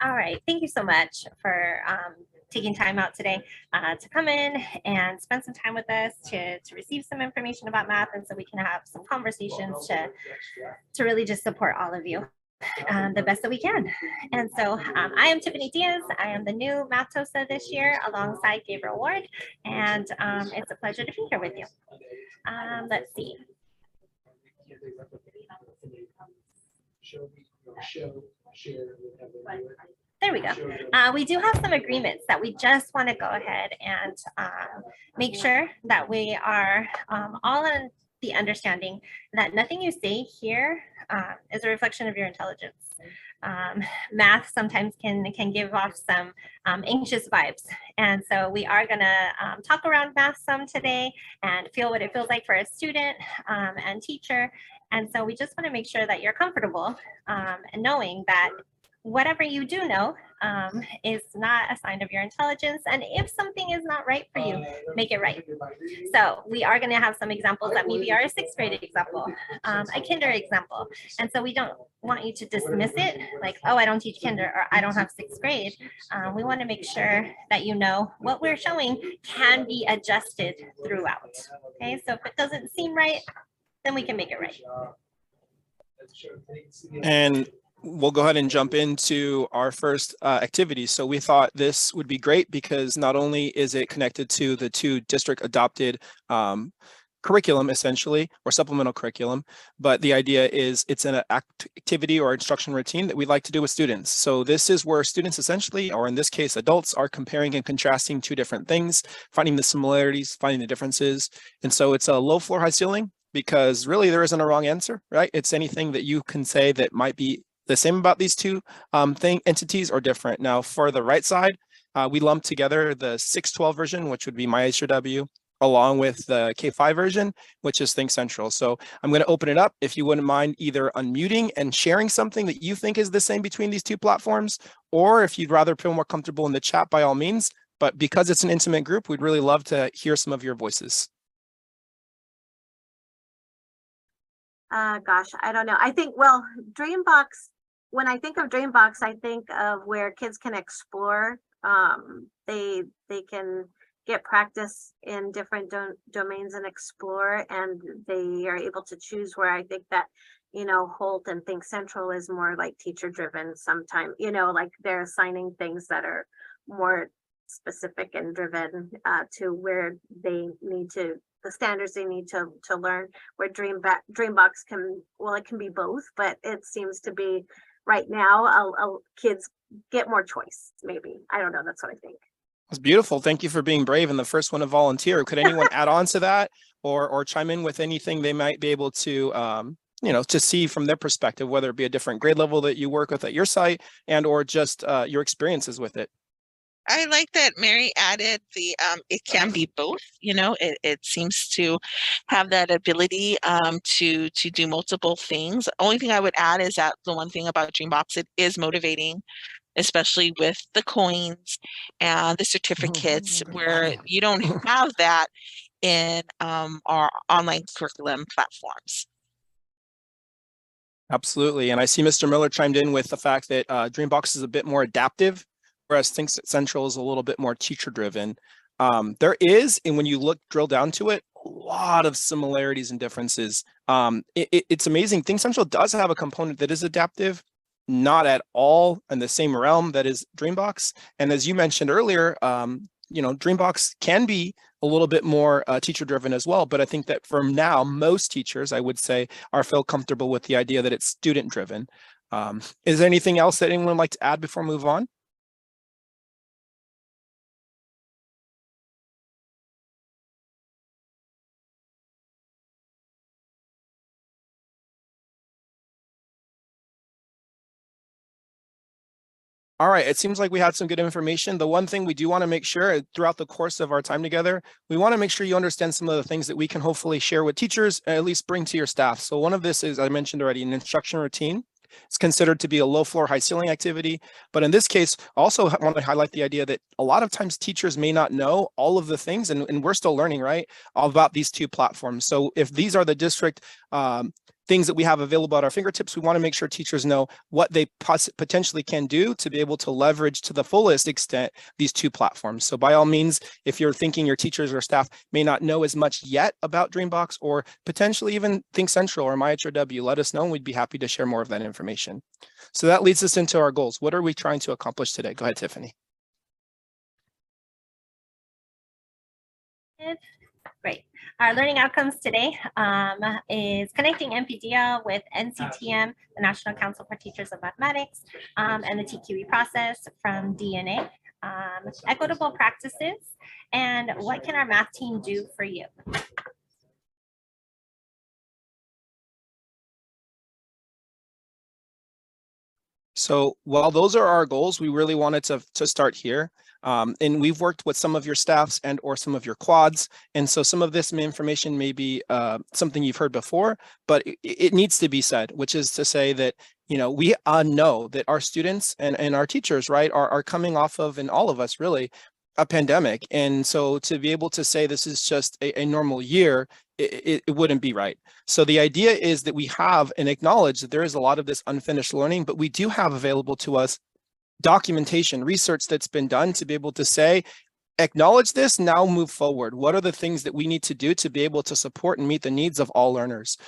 All right. Thank you so much for taking time out today to come in and spend some time with us to receive some information about math, and so we can have some conversations to really just support all of you the best that we can. And so I am Tiffany Diaz. I am the new Math TOSA this year alongside Gabriel Ward, and it's a pleasure to be here with you. Let's see. There we go. We do have some agreements that we just want to go ahead and make sure that we are all in the understanding that nothing you say here is a reflection of your intelligence. Math sometimes can give off some anxious vibes, and so we are going to talk around math some today and feel what it feels like for a student and teacher. And so we just want to make sure that you're comfortable and knowing that whatever you do know is not a sign of your intelligence. And if something is not right for you, make it right. So we are going to have some examples that maybe are a sixth grade example, a kinder example. And so we don't want you to dismiss it like, oh, I don't teach kinder or I don't have sixth grade. We want to make sure that you know what we're showing can be adjusted throughout. Okay, so if it doesn't seem right, then we can make it right. And we'll go ahead and jump into our first activity. So we thought this would be great because not only is it connected to the two district adopted curriculum, essentially, or supplemental curriculum, but the idea is it's an activity or instruction routine that we like to do with students. So this is where students essentially, or in this case, adults, are comparing and contrasting two different things, finding the similarities, finding the differences. And so it's a low floor, high ceiling, because really there isn't a wrong answer, right? It's anything that you can say that might be the same about these two entities or different. Now, for the right side, we lump together the 612 version, which would be My HRW, along with the K5 version, which is Think Central. So I'm going to open it up. If you wouldn't mind either unmuting and sharing something that you think is the same between these two platforms, or if you'd rather feel more comfortable in the chat, by all means. But because it's an intimate group, we'd really love to hear some of your voices. Gosh, I don't know. I think, well, Dreambox, when I think of Dreambox, I think of where kids can explore. They can get practice in different domains and explore, and they are able to choose, where I think that, you know, Holt and Think Central is more like teacher driven sometimes, you know, like they're assigning things that are more specific and driven to where they need to, the standards they need to learn, where Dreambox can, well, it can be both, but it seems to be right now kids get more choice, maybe. I don't know, that's what I think. That's beautiful. Thank you for being brave and the first one to volunteer. Could anyone add on to that or chime in with anything they might be able to you know, to see from their perspective, whether it be a different grade level that you work with at your site and or just your experiences with it? I like that Mary added the it can be both. You know, it seems to have that ability to do multiple things. The only thing I would add is that the one thing about Dreambox, it is motivating, especially with the coins and the certificates, where you don't have that in our online curriculum platforms. Absolutely. And I see Mr. Miller chimed in with the fact that Dreambox is a bit more adaptive, whereas Think Central is a little bit more teacher driven. There is, and when you drill down to it, a lot of similarities and differences. It's amazing. Think Central does have a component that is adaptive, not at all in the same realm that is Dreambox. And as you mentioned earlier, you know, Dreambox can be a little bit more teacher driven as well. But I think that for now, most teachers, I would say, feel comfortable with the idea that it's student driven. Is there anything else that anyone would like to add before we move on? All right, it seems like we had some good information. The one thing we do want to make sure throughout the course of our time together, we want to make sure you understand some of the things that we can hopefully share with teachers, and at least bring to your staff. So one of this is, I mentioned already, an instruction routine. It's considered to be a low floor, high ceiling activity. But in this case, also want to highlight the idea that a lot of times teachers may not know all of the things, and we're still learning, right, all about these two platforms. So if these are the district things that we have available at our fingertips. We want to make sure teachers know what they potentially can do to be able to leverage to the fullest extent these two platforms. So by all means, if you're thinking your teachers or staff may not know as much yet about Dreambox or potentially even Think Central or MyHRW, let us know and we'd be happy to share more of that information. So that leads us into our goals. What are we trying to accomplish today? Go ahead, Tiffany. Great. Our learning outcomes today is connecting NPDL with NCTM, the National Council for Teachers of Mathematics, and the TQE process from DNA, equitable practices, and what can our math team do for you? So while those are our goals, we really wanted to start here. And we've worked with some of your staffs and or some of your quads. And so some of this information may be something you've heard before, but it needs to be said, which is to say that, you know, we know that our students and our teachers, right, are coming off of, and all of us really, a pandemic. And so to be able to say this is just a normal year, it wouldn't be right. So the idea is that we have and acknowledge that there is a lot of this unfinished learning, but we do have available to us documentation, research that's been done to be able to say, acknowledge this, now move forward. What are the things that we need to do to be able to support and meet the needs of all learners?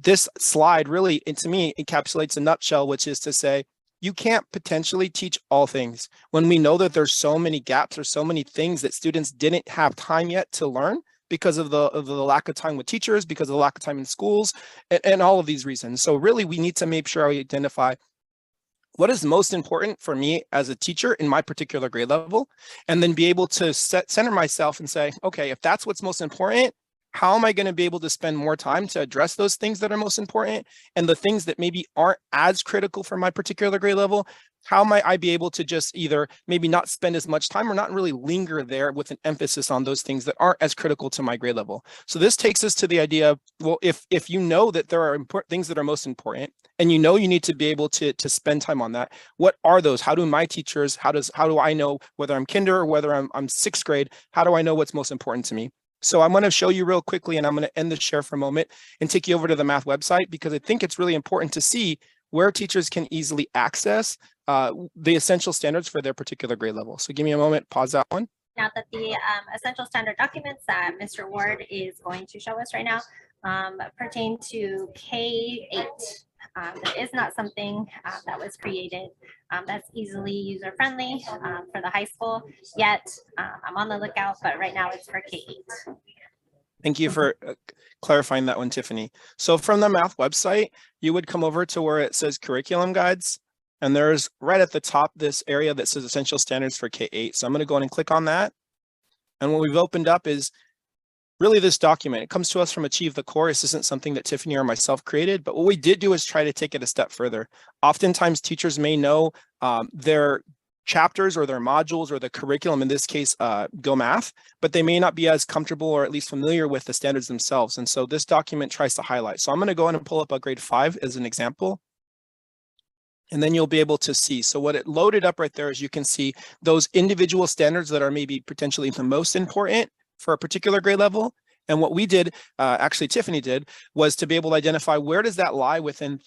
This slide really, to me, encapsulates a nutshell, which is to say, you can't potentially teach all things. When we know that there's so many gaps or so many things that students didn't have time yet to learn because of the lack of time with teachers, because of the lack of time in schools, and all of these reasons. So really, we need to make sure we identify what is most important for me as a teacher in my particular grade level, and then be able to center myself and say, okay, if that's what's most important, how am I going to be able to spend more time to address those things that are most important, and the things that maybe aren't as critical for my particular grade level, how might I be able to just either maybe not spend as much time or not really linger there with an emphasis on those things that aren't as critical to my grade level? So this takes us to the idea of, well, if you know that there are important things that are most important, and you know you need to be able to spend time on that, what are those? How do my teachers, how do I know whether I'm kinder or whether I'm sixth grade, how do I know what's most important to me? So I'm going to show you real quickly, and I'm going to end the share for a moment and take you over to the math website, because I think it's really important to see where teachers can easily access the essential standards for their particular grade level. So give me a moment, pause that one. Now that the essential standard documents that Mr. Ward is going to show us right now pertain to K-8. That is not something that was created that's easily user-friendly for the high school yet. I'm on the lookout, but right now it's for K-8. Thank you for clarifying that one, Tiffany. So from the math website, you would come over to where it says curriculum guides, and there's right at the top this area that says essential standards for K-8. So I'm going to go ahead and click on that. And what we've opened up is really this document. It comes to us from Achieve the Core. This isn't something that Tiffany or myself created, but what we did do is try to take it a step further. Oftentimes teachers may know their chapters or their modules or the curriculum, in this case, Go Math, but they may not be as comfortable or at least familiar with the standards themselves. And so this document tries to highlight. So I'm going to go ahead and pull up a grade 5 as an example. And then you'll be able to see. So what it loaded up right there is you can see those individual standards that are maybe potentially the most important for a particular grade level. And what we did, actually Tiffany did, was to be able to identify where does that lie within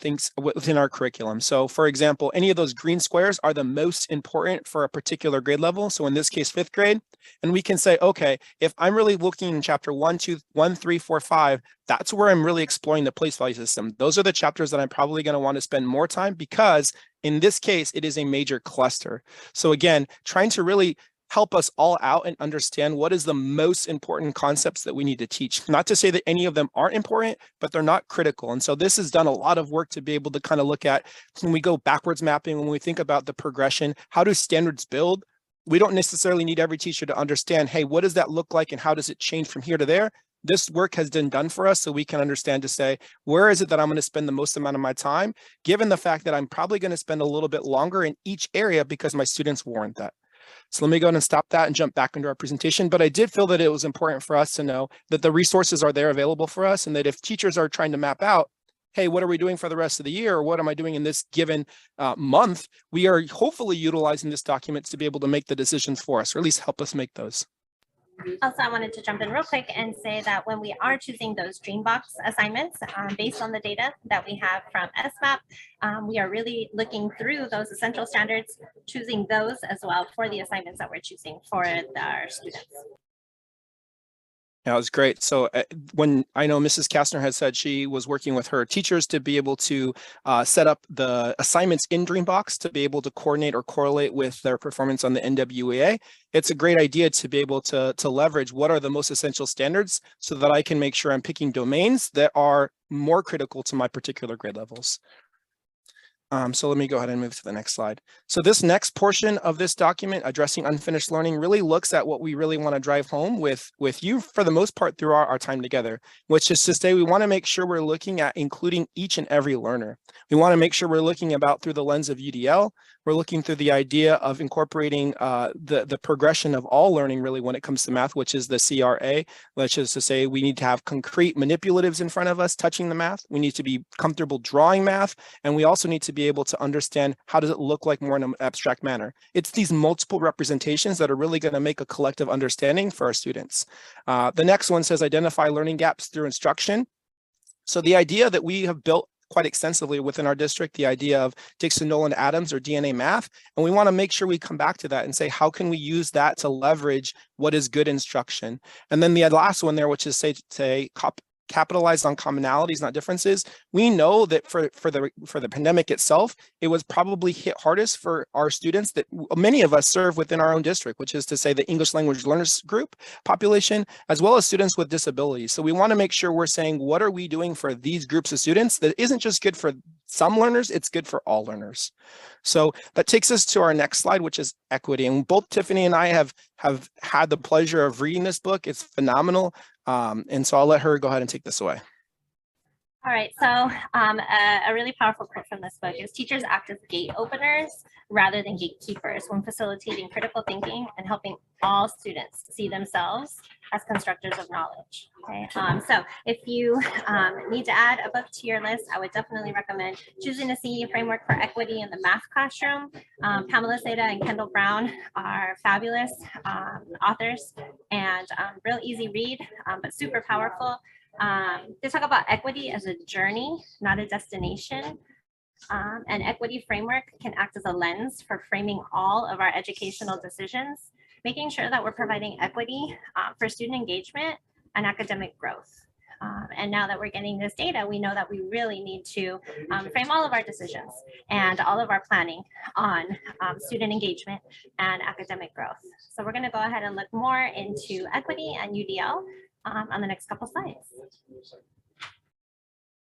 our curriculum. So for example, any of those green squares are the most important for a particular grade level. So in this case, 5th grade. And we can say, okay, if I'm really looking in chapter 1, 2, 1, 3, 4, 5, that's where I'm really exploring the place value system. Those are the chapters that I'm probably going to want to spend more time, because in this case, it is a major cluster. So again, trying to really help us all out and understand what is the most important concepts that we need to teach. Not to say that any of them aren't important, but they're not critical. And so this has done a lot of work to be able to kind of look at, when we go backwards mapping, when we think about the progression, how do standards build? We don't necessarily need every teacher to understand, hey, what does that look like and how does it change from here to there? This work has been done for us so we can understand to say, where is it that I'm going to spend the most amount of my time, given the fact that I'm probably going to spend a little bit longer in each area because my students warrant that. So let me go ahead and stop that and jump back into our presentation. But I did feel that it was important for us to know that the resources are there available for us, and that if teachers are trying to map out, hey, what are we doing for the rest of the year? Or what am I doing in this given month? We are hopefully utilizing this document to be able to make the decisions for us, or at least help us make those. Also, I wanted to jump in real quick and say that when we are choosing those Dreambox assignments, based on the data that we have from SMAP, we are really looking through those essential standards, choosing those as well for the assignments that we're choosing for our students. Yeah, it was great. So when I know Mrs. Kastner had said she was working with her teachers to be able to set up the assignments in Dreambox to be able to coordinate or correlate with their performance on the NWEA, it's a great idea to be able to leverage what are the most essential standards so that I can make sure I'm picking domains that are more critical to my particular grade levels. So let me go ahead and move to the next slide. So this next portion of this document, addressing unfinished learning, really looks at what we really want to drive home with you for the most part through our time together, which is to say we want to make sure we're looking at including each and every learner. We want to make sure we're looking about through the lens of UDL. We're looking through the idea of incorporating the progression of all learning really when it comes to math, which is the CRA, which is to say we need to have concrete manipulatives in front of us touching the math. We need to be comfortable drawing math, and we also need to be able to understand how does it look like more in an abstract manner. It's these multiple representations that are really going to make a collective understanding for our students. The next one says identify learning gaps through instruction. So the idea that we have built quite extensively within our district, the idea of Dixon, Nolan, Adams, or DNA math. And we want to make sure we come back to that and say, how can we use that to leverage what is good instruction? And then the last one there, which is say capitalize on commonalities, not differences. We know that for the pandemic itself, it was probably hit hardest for our students that many of us serve within our own district, which is to say the English language learners group population, as well as students with disabilities. So we want to make sure we're saying, what are we doing for these groups of students that isn't just good for some learners, it's good for all learners. So that takes us to our next slide, which is equity. And both Tiffany and I have had the pleasure of reading this book. It's phenomenal. And so I'll let her go ahead and take this away. All right, so a really powerful quote from this book is teachers act as gate openers rather than gatekeepers when facilitating critical thinking and helping all students see themselves as constructors of knowledge. Okay, so if you need to add a book to your list, I would definitely recommend choosing a CE framework for equity in the math classroom. Pamela Seda and Kendall Brown are fabulous authors and real easy read, but super powerful. They talk about equity as a journey, not a destination. An equity framework can act as a lens for framing all of our educational decisions, making sure that we're providing equity for student engagement and academic growth. And now that we're getting this data, we know that we really need to frame all of our decisions and all of our planning on student engagement and academic growth. So we're going to go ahead and look more into equity and UDL on the next couple slides.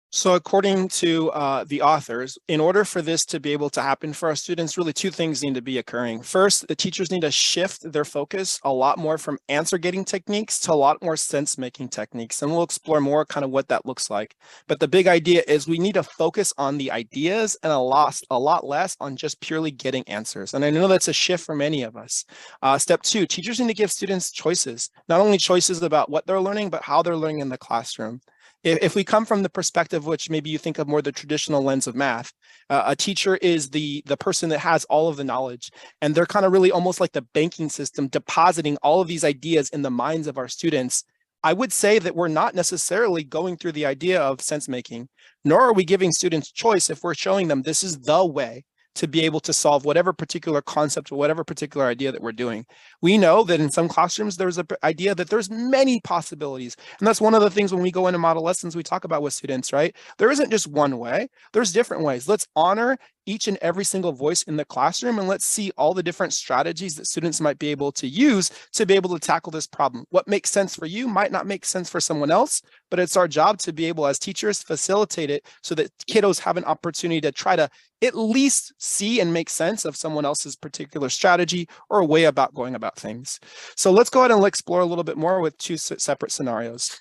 So according to the authors, in order for this to be able to happen for our students, really two things need to be occurring. First, the teachers need to shift their focus a lot more from answer getting techniques to a lot more sense making techniques. And we'll explore more kind of what that looks like. But the big idea is we need to focus on the ideas and a lot less on just purely getting answers. And I know that's a shift for many of us. Step two, teachers need to give students choices, not only choices about what they're learning, but how they're learning in the classroom. If we come from the perspective, which maybe you think of more the traditional lens of math, a teacher is the person that has all of the knowledge, and they're kind of really almost like the banking system, depositing all of these ideas in the minds of our students. I would say that we're not necessarily going through the idea of sense making, nor are we giving students choice if we're showing them this is the way to be able to solve whatever particular concept or whatever particular idea that we're doing. We know that in some classrooms, there's an idea that there's many possibilities. And that's one of the things when we go into model lessons, we talk about with students, right? There isn't just one way, there's different ways. Let's honor each and every single voice in the classroom, and let's see all the different strategies that students might be able to use to be able to tackle this problem. What makes sense for you might not make sense for someone else, but it's our job to be able as teachers facilitate it so that kiddos have an opportunity to try to at least see and make sense of someone else's particular strategy or a way about going about things. So let's go ahead and explore a little bit more with two separate scenarios.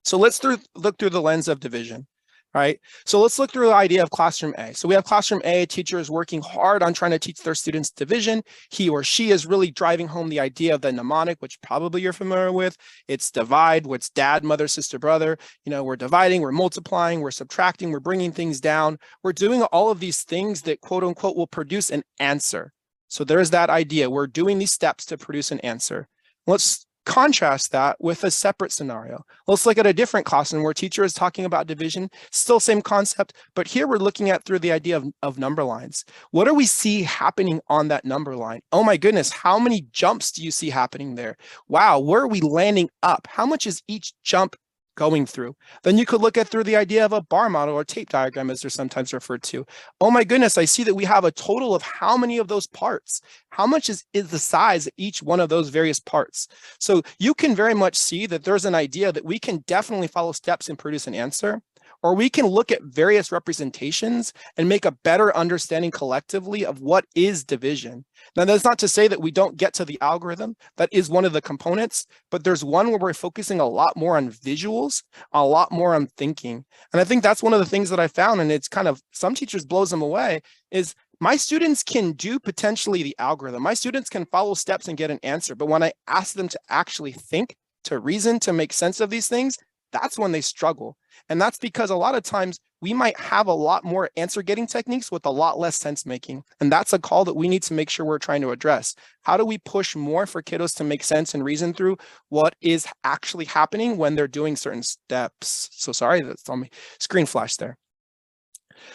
So let's look through the lens of division. Right. So let's look through the idea of classroom A. So we have classroom A, a teacher is working hard on trying to teach their students division. He or she is really driving home the idea of the mnemonic, which probably you're familiar with. It's divide, what's dad, mother, sister, brother. You know, we're dividing, we're multiplying, we're subtracting, we're bringing things down. We're doing all of these things that quote unquote will produce an answer. So there's that idea. We're doing these steps to produce an answer. Let's contrast that with a separate scenario. Let's look at a different classroom where teacher is talking about division, still same concept, but here we're looking at through the idea of number lines. What do we see happening on that number line? Oh my goodness, how many jumps do you see happening there? Wow, where are we landing up? How much is each jump going through? Then you could look at through the idea of a bar model or tape diagram, as they're sometimes referred to. Oh my goodness, I see that we have a total of how many of those parts? How much is the size of each one of those various parts? So you can very much see that there's an idea that we can definitely follow steps and produce an answer, or we can look at various representations and make a better understanding collectively of what is division. Now, that's not to say that we don't get to the algorithm. That is one of the components, but there's one where we're focusing a lot more on visuals, a lot more on thinking. And I think that's one of the things that I found, and it's kind of, some teachers blows them away, is my students can do potentially the algorithm. My students can follow steps and get an answer. But when I ask them to actually think, to reason, to make sense of these things, that's when they struggle. And that's because a lot of times we might have a lot more answer getting techniques with a lot less sense making. And that's a call that we need to make sure we're trying to address. How do we push more for kiddos to make sense and reason through what is actually happening when they're doing certain steps? So sorry, that's on me. Screen flash there.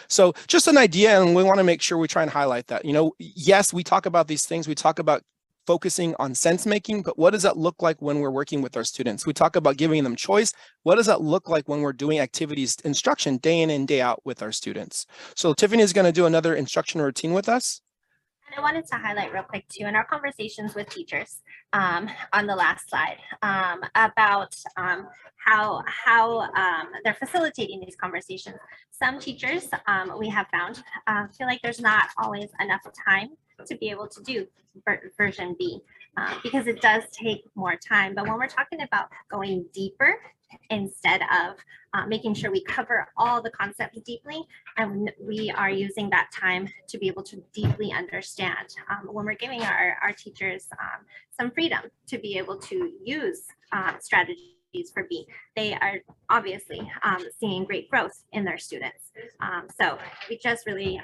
So just an idea, and we want to make sure we try and highlight that. You know, yes, we talk about these things. We talk about focusing on sense making, but what does that look like when we're working with our students? We talk about giving them choice. What does that look like when we're doing activities, instruction, day in and day out with our students? So Tiffany is going to do another instruction routine with us. And I wanted to highlight real quick too, in our conversations with teachers on the last slide about how they're facilitating these conversations. Some teachers we have found feel like there's not always enough time to be able to do version B because it does take more time. But when we're talking about going deeper instead of making sure we cover all the concepts deeply, and we are using that time to be able to deeply understand, when we're giving our teachers some freedom to be able to use strategies for B, they are obviously seeing great growth in their students. So we just really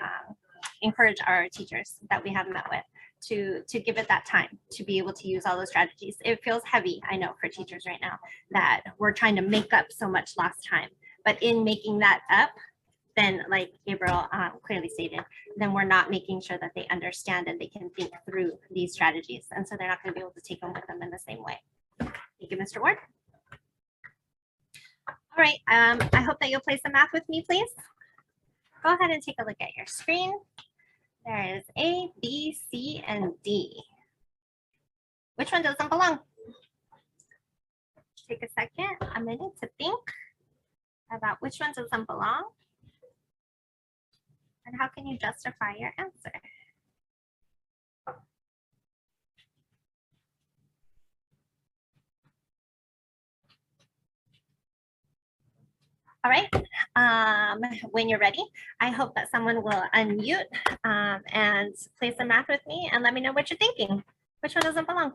encourage our teachers that we have met with to give it that time to be able to use all those strategies. It feels heavy, I know, for teachers right now that we're trying to make up so much lost time. But in making that up, then like Gabriel clearly stated, then we're not making sure that they understand and they can think through these strategies. And so they're not going to be able to take them with them in the same way. Thank you, Mr. Ward. All right, I hope that you'll play some math with me, please. Go ahead and take a look at your screen. There is A, B, C, and D. Which one doesn't belong? Take a second, a minute to think about which one doesn't belong. And how can you justify your answer? All right, when you're ready, I hope that someone will unmute and play some math with me and let me know what you're thinking. Which one doesn't belong?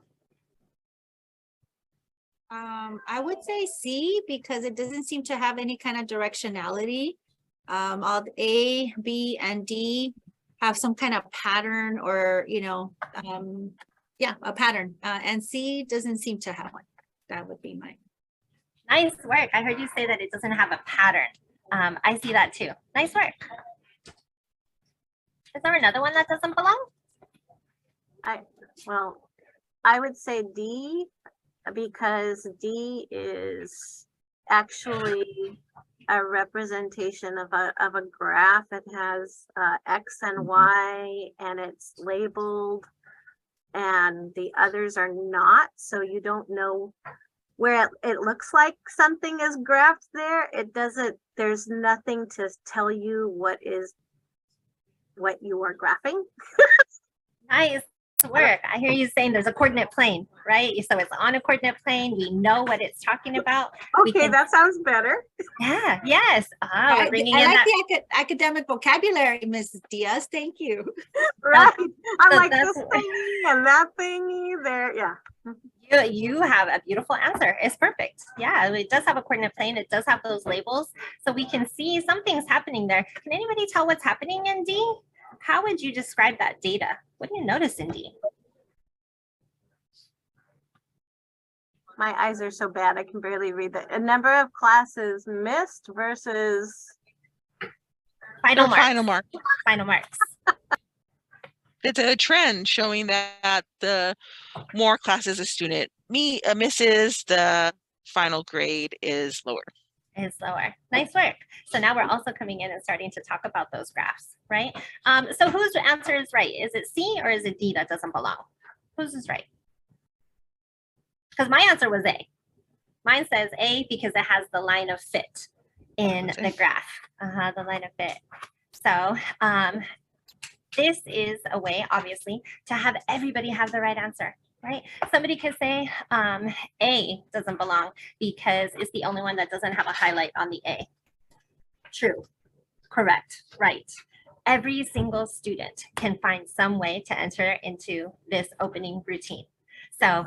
I would say C because it doesn't seem to have any kind of directionality. All the A, B, and D have some kind of pattern or, you know, yeah, a pattern. And C doesn't seem to have one. That would be mine. Nice work. I heard you say that it doesn't have a pattern. I see that too. Nice work. Is there another one that doesn't belong? Well, I would say D because D is actually a representation of a graph. It has X and Y and it's labeled and the others are not. So you don't know where it looks like something is graphed there. It doesn't, there's nothing to tell you what you are graphing. Nice work. I hear you saying there's a coordinate plane, right? So it's on a coordinate plane. We know what it's talking about. Okay, that sounds better. Yeah, yes. I like the academic vocabulary, Mrs. Diaz. Thank you. Right. I'm like this thingy and that thingy there. Yeah. You have a beautiful answer. It's perfect. Yeah, it does have a coordinate plane. It does have those labels. So we can see something's happening there. Can anybody tell what's happening in D? How would you describe that data? What do you notice in D? My eyes are so bad, I can barely read that. A number of classes missed versus, Final Or marks. final mark. Final marks. It's a trend showing that the more classes a student misses, the final grade is lower. Is lower. Nice work. So now we're also coming in and starting to talk about those graphs, right? So whose answer is right? Is it C or is it D that doesn't belong? Whose is right? Because my answer was A. Mine says A because it has the line of fit in the graph. The line of fit. So this is a way, obviously, to have everybody have the right answer, right? Somebody could say A doesn't belong because it's the only one that doesn't have a highlight on the A. True, correct, right. Every single student can find some way to enter into this opening routine. So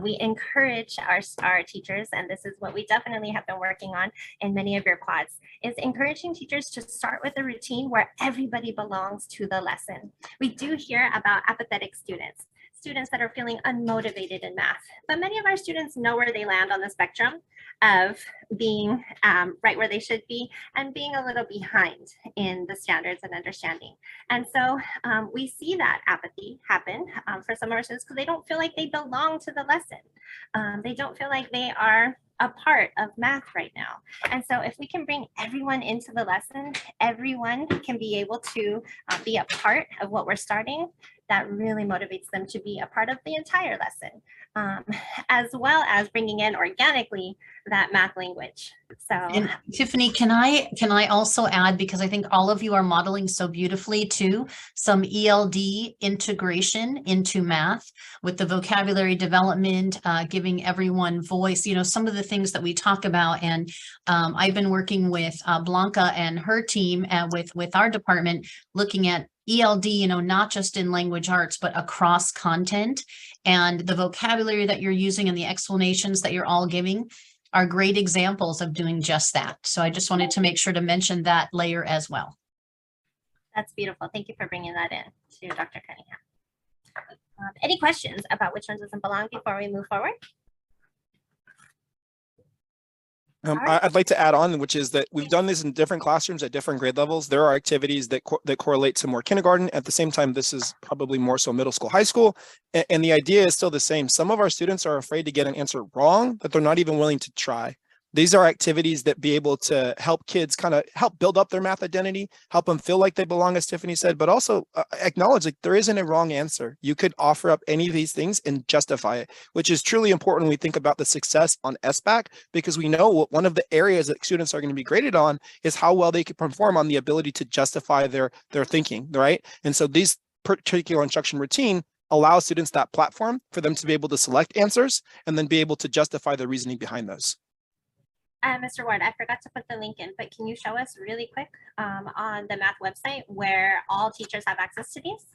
we encourage our teachers, and this is what we definitely have been working on in many of your quads, is encouraging teachers to start with a routine where everybody belongs to the lesson. We do hear about apathetic students, students that are feeling unmotivated in math, but many of our students know where they land on the spectrum of being right where they should be and being a little behind in the standards and understanding. And so we see that apathy happen for some of our students because they don't feel like they belong to the lesson. They don't feel like they are a part of math right now. And so if we can bring everyone into the lesson, everyone can be able to be a part of what we're starting. That really motivates them to be a part of the entire lesson, as well as bringing in organically that math language. So, and Tiffany, can I also add, because I think all of you are modeling so beautifully too, some ELD integration into math with the vocabulary development, giving everyone voice, you know, some of the things that we talk about. And I've been working with Blanca and her team and with our department, looking at ELD, you know, not just in language arts, but across content, and the vocabulary that you're using and the explanations that you're all giving are great examples of doing just that. So I just wanted to make sure to mention that layer as well. That's beautiful. Thank you for bringing that in to Dr. Cunningham. Any questions about which one doesn't belong before we move forward? I'd like to add on, which is that we've done this in different classrooms at different grade levels. There are activities that correlate to more kindergarten. At the same time, this is probably more so middle school, high school. And the idea is still the same. Some of our students are afraid to get an answer wrong, that they're not even willing to try. These are activities that be able to help kids kind of help build up their math identity, help them feel like they belong, as Tiffany said, but also acknowledge like there isn't a wrong answer. You could offer up any of these things and justify it, which is truly important when we think about the success on SBAC, because we know one of the areas that students are going to be graded on is how well they can perform on the ability to justify their thinking, right? And so these particular instruction routine allows students that platform for them to be able to select answers and then be able to justify the reasoning behind those. Mr. Ward, I forgot to put the link in, but can you show us really quick on the math website where all teachers have access to these?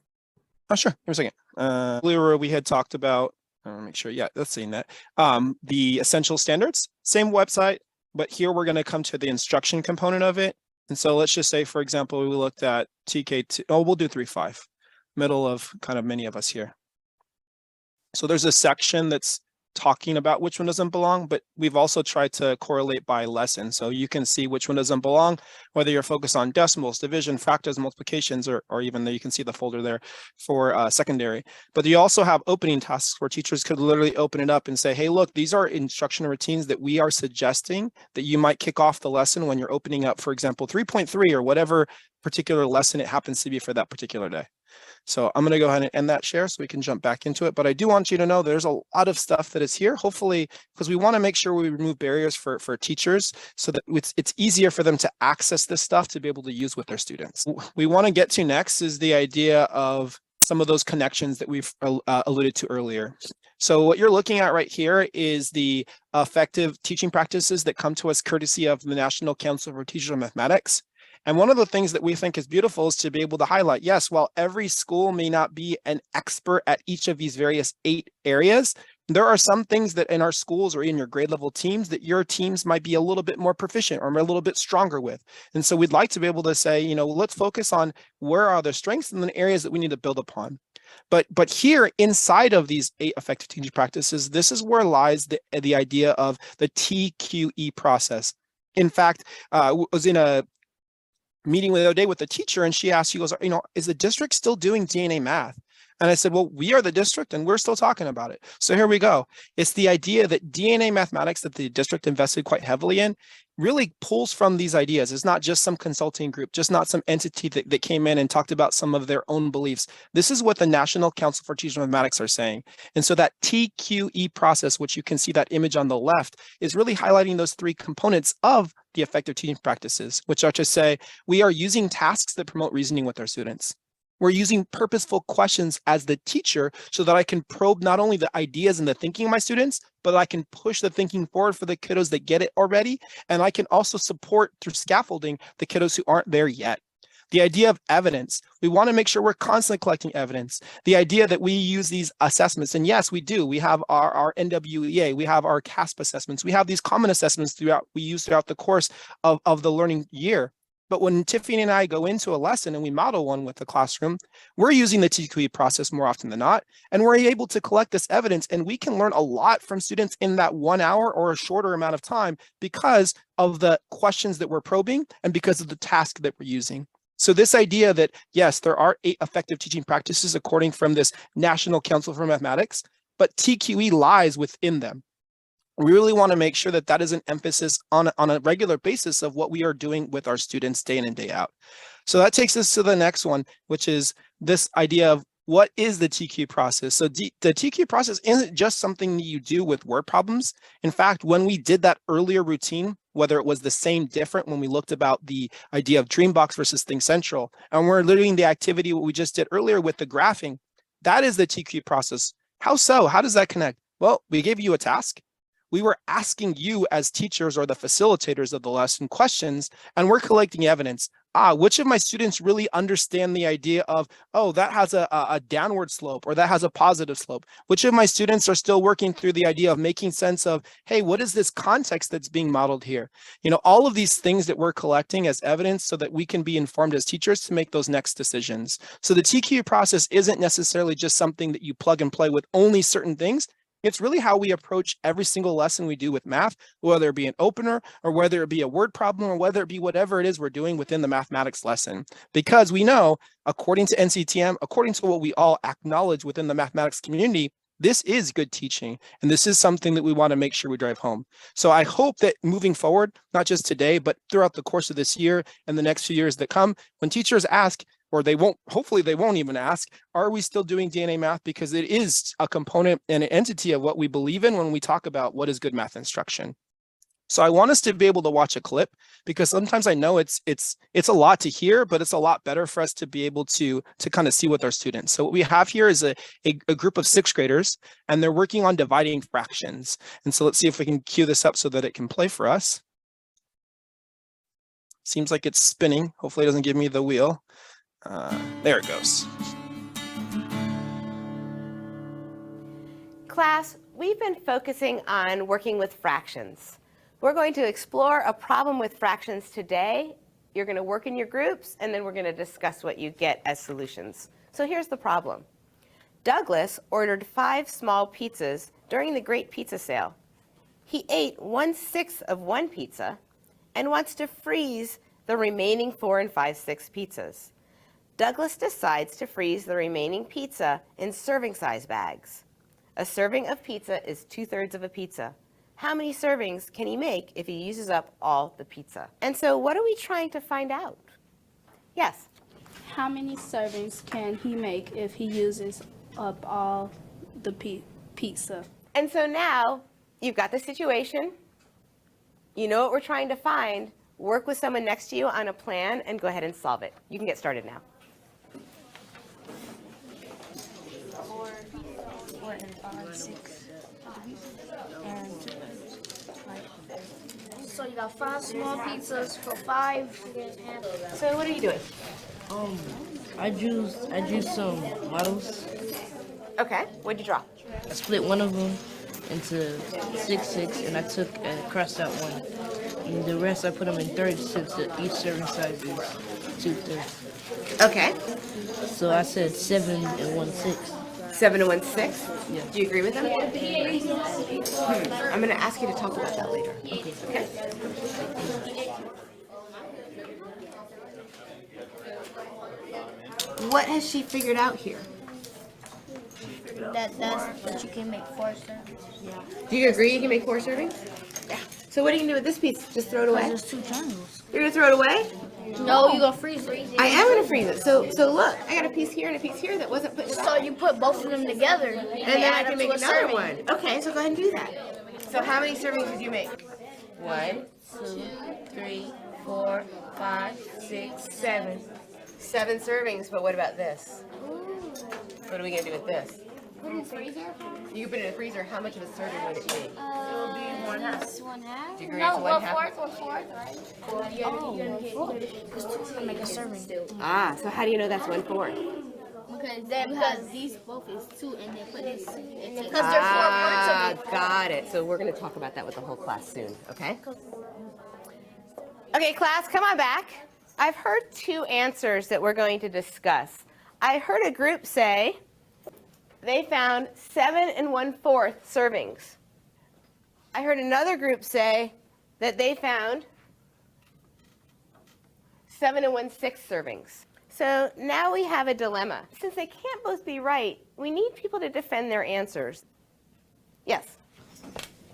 Oh, sure. Give me a second. Earlier we had talked about, make sure, yeah, that's seeing that. The essential standards, same website, but here we're going to come to the instruction component of it. And so let's just say, for example, we looked at TK-2, we'll do 3-5, middle of kind of many of us here. So there's a section that's talking about which one doesn't belong, but we've also tried to correlate by lesson. So you can see which one doesn't belong, whether you're focused on decimals, division, fractals, multiplications, or even though you can see the folder there for secondary. But you also have opening tasks where teachers could literally open it up and say, hey, look, these are instructional routines that we are suggesting that you might kick off the lesson when you're opening up, for example, 3.3 or whatever particular lesson it happens to be for that particular day. So I'm going to go ahead and end that share so we can jump back into it. But I do want you to know there's a lot of stuff that is here, hopefully, because we want to make sure we remove barriers for teachers so that it's easier for them to access this stuff to be able to use with their students. We want to get to next is the idea of some of those connections that we've alluded to earlier. So what you're looking at right here is the effective teaching practices that come to us courtesy of the National Council for Teachers of Mathematics. And one of the things that we think is beautiful is to be able to highlight, yes, while every school may not be an expert at each of these various 8 areas, there are some things that in our schools or in your grade level teams that your teams might be a little bit more proficient or a little bit stronger with. And so we'd like to be able to say, you know, let's focus on where are the strengths and the areas that we need to build upon. But here inside of these 8 effective teaching practices, this is where lies the idea of the TQE process. In fact, was in a meeting the other day with the teacher, and she asked, she goes, is the district still doing DNA math? And I said, well, we are the district and we're still talking about it. So here we go. It's the idea that DNA mathematics that the district invested quite heavily in really pulls from these ideas. It's not just some consulting group, just not some entity that came in and talked about some of their own beliefs. This is what the National Council for Teaching Mathematics are saying. And so that TQE process, which you can see that image on the left, is really highlighting those 3 components of the effective teaching practices, which are to say, we are using tasks that promote reasoning with our students. We're using purposeful questions as the teacher so that I can probe not only the ideas and the thinking of my students, but I can push the thinking forward for the kiddos that get it already. And I can also support through scaffolding the kiddos who aren't there yet. The idea of evidence, we want to make sure we're constantly collecting evidence. The idea that we use these assessments, and yes, we do. We have our NWEA, we have our CASP assessments, we have these common assessments we use throughout the course of the learning year. But when Tiffany and I go into a lesson and we model one with the classroom, we're using the TQE process more often than not, and we're able to collect this evidence, and we can learn a lot from students in that 1 hour or a shorter amount of time because of the questions that we're probing and because of the task that we're using. So this idea that, yes, there are 8 effective teaching practices according from this National Council for Mathematics, but TQE lies within them. We really want to make sure that that is an emphasis on a regular basis of what we are doing with our students day in and day out. So that takes us to the next one, which is this idea of what is the TQ process? So the TQ process isn't just something that you do with word problems. In fact, when we did that earlier routine, whether it was the same, different, when we looked about the idea of Dreambox versus Think Central, and we're doing the activity what we just did earlier with the graphing, that is the TQ process. How so? How does that connect? Well, we gave you a task. We were asking you as teachers or the facilitators of the lesson questions, and we're collecting evidence. Which of my students really understand the idea of, oh, that has a downward slope or that has a positive slope? Which of my students are still working through the idea of making sense of, hey, what is this context that's being modeled here? All of these things that we're collecting as evidence so that we can be informed as teachers to make those next decisions. So the TQ process isn't necessarily just something that you plug and play with only certain things. It's really how we approach every single lesson we do with math, whether it be an opener or whether it be a word problem or whether it be whatever it is we're doing within the mathematics lesson. Because we know, according to NCTM, according to what we all acknowledge within the mathematics community, this is good teaching. And this is something that we want to make sure we drive home. So I hope that moving forward, not just today, but throughout the course of this year and the next few years that come, when teachers ask, or they won't, hopefully they won't even ask, are we still doing DNA math? Because it is a component and an entity of what we believe in when we talk about what is good math instruction. So I want us to be able to watch a clip because sometimes I know it's a lot to hear, but it's a lot better for us to be able to kind of see with our students. So what we have here is a group of 6th graders, and they're working on dividing fractions. And so let's see if we can cue this up so that it can play for us. Seems like it's spinning. Hopefully it doesn't give me the wheel. There it goes. Class, we've been focusing on working with fractions. We're going to explore a problem with fractions today. You're going to work in your groups, and then we're going to discuss what you get as solutions. So here's the problem. Douglas ordered 5 small pizzas during the Great Pizza Sale. He ate 1/6 of one pizza and wants to freeze the remaining 4 5/6 pizzas. Douglas decides to freeze the remaining pizza in serving size bags. A serving of pizza is 2/3 of a pizza. How many servings can he make if he uses up all the pizza? And so what are we trying to find out? Yes? How many servings can he make if he uses up all the pizza? And so now you've got the situation. You know what we're trying to find. Work with someone next to you on a plan and go ahead and solve it. You can get started now. 4 and 5, 6. And so you got 5 small pizzas for 5. So what are you doing? I drew some models. Okay, what'd you draw? I split one of them into 6, 6, and I took and crossed out one. and the rest I put them in thirds since each serving size is 2/3. Okay. So I said 7 and 1/6. 7 and 1/6. Yeah. Do you agree with them? I'm going to ask you to talk about that later. Okay. What has she figured out here? That you can make 4 servings. Do you agree you can make 4 servings? Yeah. So what are you gonna do with this piece? Just throw it away? There's 2 triangles. You're gonna throw it away? No, you're gonna freeze it. I am gonna freeze it. So look, I got a piece here and a piece here that wasn't put in the So bag. you put both of them together. And then I can make another one. Okay, so go ahead and do that. So how many servings did you make? 1, 2, 3, 4, 5, 6, 7. 7 servings, but what about this? What are we gonna do with this? Put it in the freezer. You can put it in the freezer. How much of a serving would it be? It will be 1/2. 1/2. Do you agree No, it's 1/2? 1/4, right? Oh, because 2 can make a serving. Ah, so how do you know that's 1/4? Because these both is 2, and then put this. Because there's 4 parts of it. Got it. So we're going to talk about that with the whole class soon, okay? Okay, class, come on back. I've heard 2 answers that we're going to discuss. I heard a group say they found 7 and 1/4 servings. I heard another group say that they found 7 and 1/6 servings. So now we have a dilemma. Since they can't both be right, we need people to defend their answers. Yes.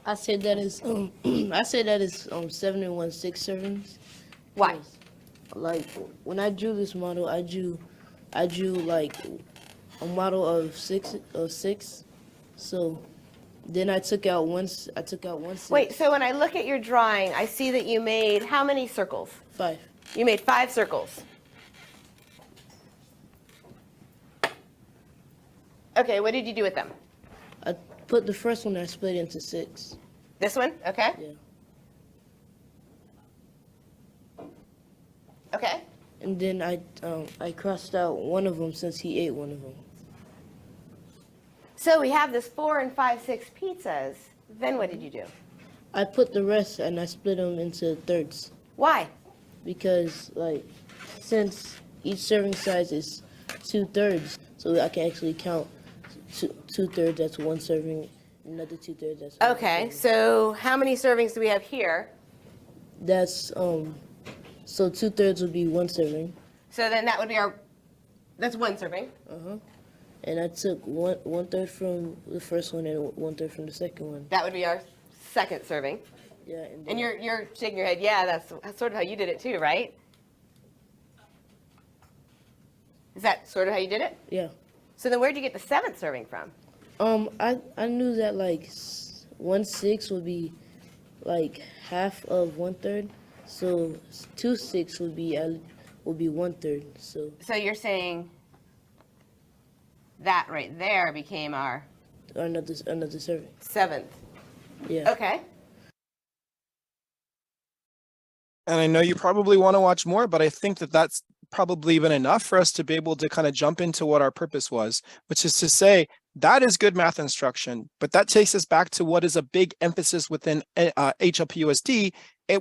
I said that is 7 and 1/6 servings. Why? Like when I drew this model, I drew like a model of six. So then I took out one 6. Wait, so when I look at your drawing, I see that you made how many circles? 5. You made 5 circles. Okay, what did you do with them? I put the first one I split into 6. This one? Okay. Yeah. Okay. And then I crossed out one of them since he ate one of them. So we have this 4 and 5, 6 pizzas. Then what did you do? I put the rest and I split them into thirds Why? because like since each serving size is 2/3, so I can actually count 2/3 that's 1 serving, another 2/3 that's 1 Okay, serving. so how many servings do we have here? That's so 2/3 would be 1 serving. So then that would be that's 1 serving. And I took one third from the first one and 1/3 from the second one. That would be our second serving. Yeah. And you're shaking your head, yeah, that's sort of how you did it too, right? Is that sort of how you did it? Yeah. So then where'd you get the 7th serving from? I knew that like 1/6 would be like half of 1/3, so 2/6 would be 1/3. So So you're saying that right there became our another serving. 7th. Yeah. Okay. And I know you probably want to watch more, but I think that that's probably been enough for us to be able to kind of jump into what our purpose was, which is to say that is good math instruction, but that takes us back to what is a big emphasis within HLPUSD,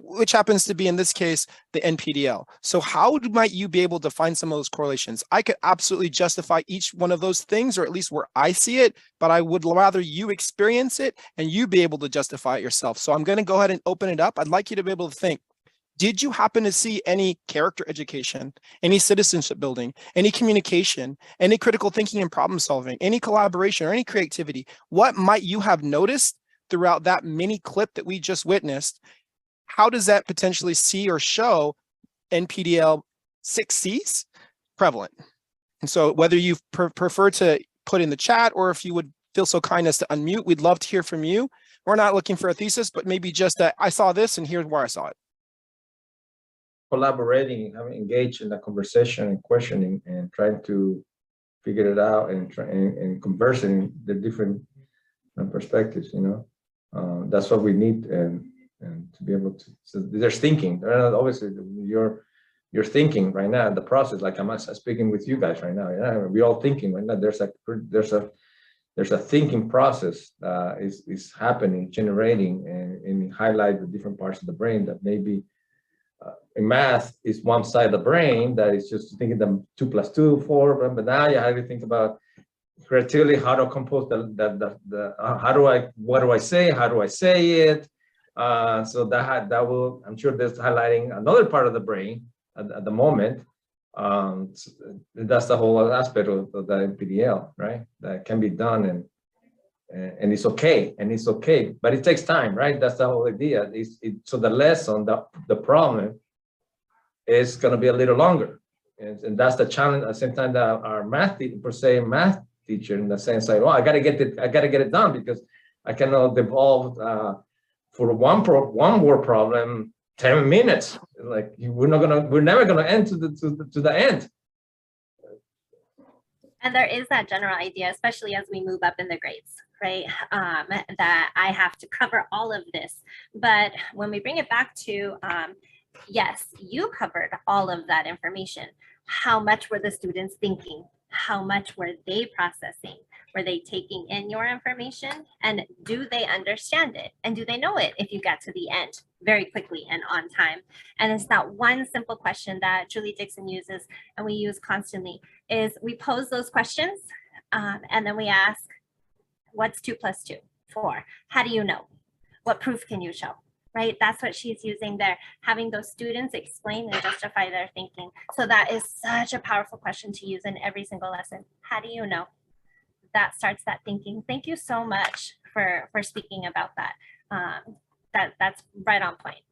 which happens to be in this case, the NPDL. So how might you be able to find some of those correlations? I could absolutely justify each one of those things, or at least where I see it, but I would rather you experience it and you be able to justify it yourself. So I'm going to go ahead and open it up. I'd like you to be able to think. Did you happen to see any character education, any citizenship building, any communication, any critical thinking and problem solving, any collaboration or any creativity? What might you have noticed throughout that mini clip that we just witnessed? How does that potentially see or show NPDL 6Cs prevalent? And so whether you prefer to put in the chat or if you would feel so kind as to unmute, we'd love to hear from you. We're not looking for a thesis, but maybe just I saw this and here's where I saw it. Collaborating, having engaged in the conversation and questioning and trying to figure it out and and conversing the different perspectives, that's what we need and to be able to. So there's thinking. Obviously, you're thinking right now. The process, like I'm speaking with you guys right now. Yeah, we all thinking right now. There's there's a thinking process is happening, generating, and highlight the different parts of the brain that maybe in math is one side of the brain that is just thinking them 2 + 2, 4, but now you have to think about creatively how to compose what do I say, how do I say it? So that will, I'm sure that's highlighting another part of the brain at the moment. That's the whole aspect of the NPDL, right? That can be done and it's okay, but it takes time, right? That's the whole idea. So the lesson, the problem is going to be a little longer, and that's the challenge. At the same time, that our math teacher, in the sense like, oh, I got to get it done because I cannot devolve for one word problem 10 minutes. Like we're never gonna end to the end. And there is that general idea, especially as we move up in the grades, right? That I have to cover all of this. But when we bring it back to, yes, you covered all of that information. How much were the students thinking? How much were they processing? Were they taking in your information? And do they understand it? And do they know it if you get to the end very quickly and on time? And it's that one simple question that Julie Dixon uses and we use constantly is we pose those questions and then we ask, what's 2 + 2? 4. How do you know? What proof can you show? Right? That's what she's using there, having those students explain and justify their thinking. So that is such a powerful question to use in every single lesson. How do you know? That starts that thinking. Thank you so much for speaking about that. That's right on point.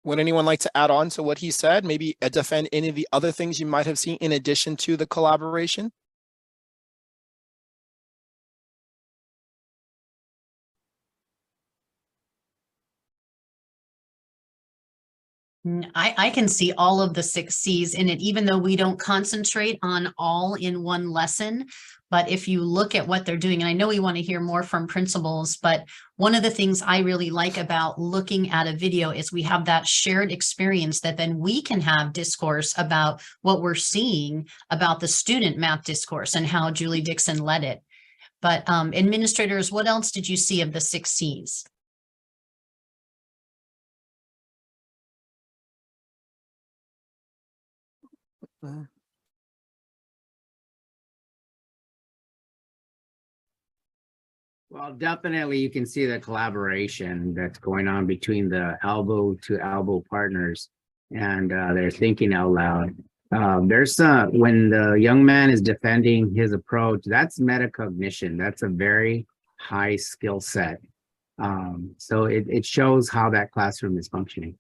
Would anyone like to add on to what he said? Maybe defend any of the other things you might have seen in addition to the collaboration? I can see all of the 6 C's in it, even though we don't concentrate on all in one lesson. But if you look at what they're doing, and I know we want to hear more from principals, but one of the things I really like about looking at a video is we have that shared experience that then we can have discourse about what we're seeing about the student math discourse and how Julie Dixon led it. But administrators, what else did you see of the 6 C's? Well, definitely you can see the collaboration that's going on between the elbow to elbow partners, and they're thinking out loud. There's when the young man is defending his approach, that's metacognition. That's a very high skill set. So it shows how that classroom is functioning.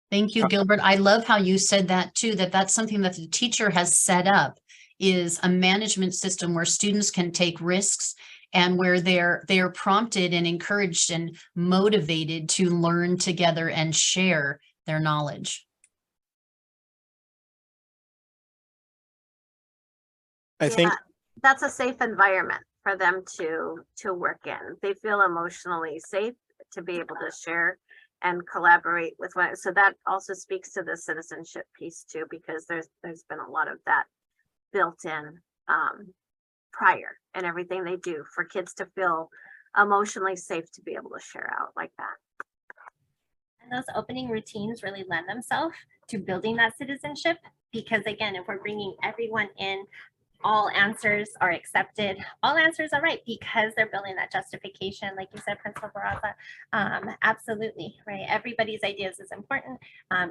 Thank you, Gilbert. I love how you said that too, that's something that the teacher has set up, is a management system where students can take risks and where they're prompted and encouraged and motivated to learn together and share their knowledge. I think that's a safe environment for them to work in. They feel emotionally safe to be able to share and collaborate with one. So that also speaks to the citizenship piece too, because there's been a lot of that built in prior and everything they do for kids to feel emotionally safe to be able to share out like that. And those opening routines really lend themselves to building that citizenship, because again, if we're bringing everyone in, all answers are accepted, all answers are right, because they're building that justification, like you said, Principal Barraza. Absolutely, right? Everybody's ideas is important.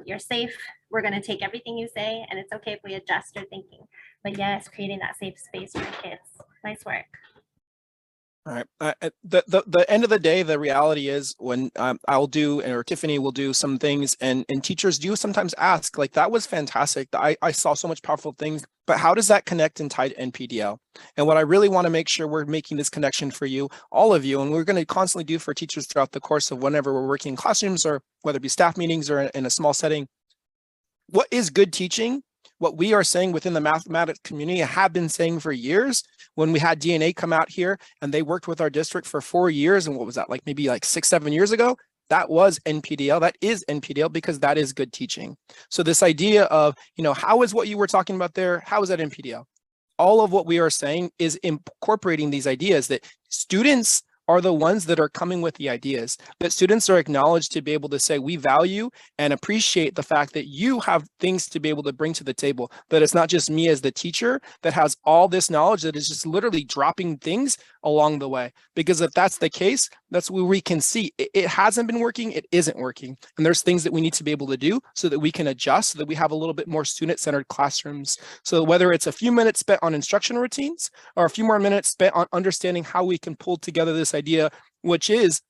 You're safe. We're going to take everything you say, and it's okay if we adjust your thinking. But yes, creating that safe space for kids. Nice work. All right. At the end of the day, the reality is when I'll do, or Tiffany will do some things, and teachers do sometimes ask, like, that was fantastic. I saw so much powerful things, but how does that connect and tie to NPDL? And what I really want to make sure we're making this connection for you, all of you, and we're going to constantly do for teachers throughout the course of whenever we're working in classrooms, or whether it be staff meetings or in a small setting. What is good teaching? What we are saying within the mathematics community, have been saying for years. When we had DNA come out here and they worked with our district for 4 years, and what was that, like maybe like 6-7 years ago, that was NPDL. That is NPDL, because that is good teaching. So this idea of, how is what you were talking about there, how is that NPDL? all of what we are saying is incorporating these ideas that students are the ones that are coming with the ideas, that students are acknowledged to be able to say, we value and appreciate the fact that you have things to be able to bring to the table, that it's not just me as the teacher that has all this knowledge that is just literally dropping things along the way. Because if that's the case, that's where we can see it hasn't been working, it isn't working. And there's things that we need to be able to do so that we can adjust, so that we have a little bit more student-centered classrooms. So whether it's a few minutes spent on instruction routines or a few more minutes spent on understanding how we can pull together this idea, which is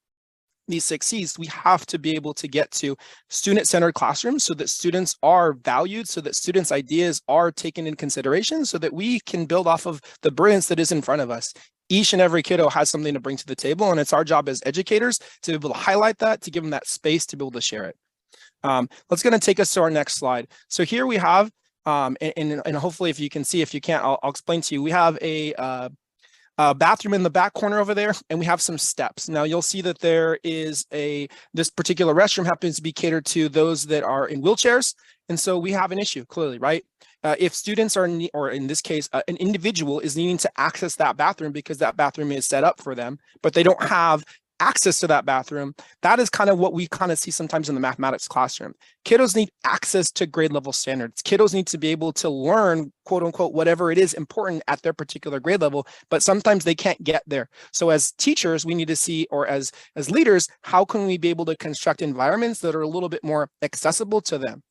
these 6 C's, we have to be able to get to student-centered classrooms so that students are valued, so that students' ideas are taken in consideration, so that we can build off of the brilliance that is in front of us. Each and every kiddo has something to bring to the table, and it's our job as educators to be able to highlight that, to give them that space to be able to share it. Let's going to take us to our next slide. So here we have, and hopefully if you can see, if you can't, I'll explain to you. We have a bathroom in the back corner over there, and we have some steps. Now you'll see that there is this particular restroom happens to be catered to those that are in wheelchairs. And so we have an issue, clearly, right? If students are, or in this case, an individual is needing to access that bathroom because that bathroom is set up for them, but they don't have access to that bathroom, that is kind of what we kind of see sometimes in the mathematics classroom. Kiddos need access to grade level standards. Kiddos need to be able to learn, quote unquote, whatever it is important at their particular grade level, but sometimes they can't get there. So as teachers, we need to see, or as leaders, how can we be able to construct environments that are a little bit more accessible to them?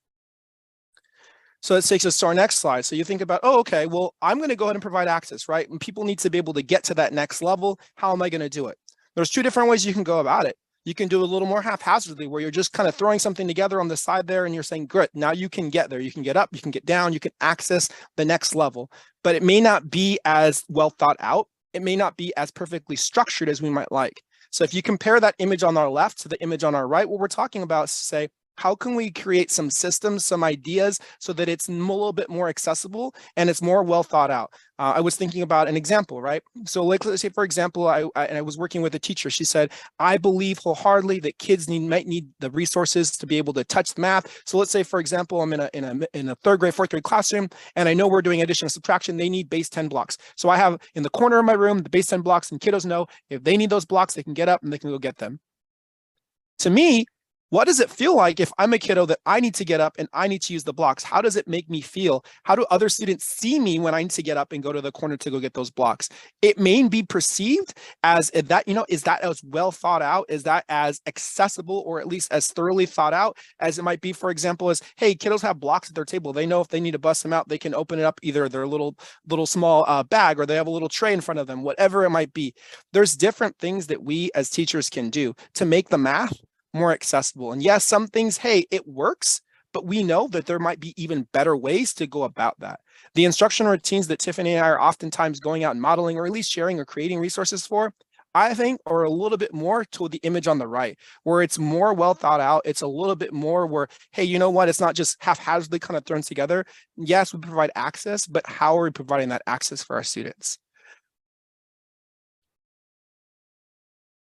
So that takes us to our next slide. So you think about, oh, okay, well, I'm going to go ahead and provide access, right? And people need to be able to get to that next level. How am I going to do it? There's 2 different ways you can go about it. You can do a little more haphazardly, where you're just kind of throwing something together on the side there and you're saying, good, now you can get there. You can get up, you can get down, you can access the next level. But it may not be as well thought out. It may not be as perfectly structured as we might like. So if you compare that image on our left to the image on our right, what we're talking about is to say, how can we create some systems, some ideas so that it's a little bit more accessible and it's more well thought out? I was thinking about an example, right? So like, let's say, for example, I was working with a teacher. She said, I believe wholeheartedly that kids might need the resources to be able to touch the math. So let's say, for example, I'm in a 3rd grade, 4th grade classroom, and I know we're doing addition and subtraction. They need base 10 blocks. So I have in the corner of my room, the base 10 blocks, and kiddos know if they need those blocks, they can get up and they can go get them. To me, what does it feel like if I'm a kiddo that I need to get up and I need to use the blocks? How does it make me feel? How do other students see me when I need to get up and go to the corner to go get those blocks? It may be perceived as that, is that as well thought out? Is that as accessible, or at least as thoroughly thought out as it might be, for example, as, hey, kiddos have blocks at their table. They know if they need to bust them out, they can open it up, either their little small bag, or they have a little tray in front of them, whatever it might be. There's different things that we as teachers can do to make the math more accessible. And yes, some things, hey, it works, but we know that there might be even better ways to go about that. The instruction routines that Tiffany and I are oftentimes going out and modeling, or at least sharing or creating resources for, I think are a little bit more to the image on the right, where it's more well thought out. It's a little bit more where, hey, you know what? It's not just haphazardly kind of thrown together. Yes, we provide access, but how are we providing that access for our students?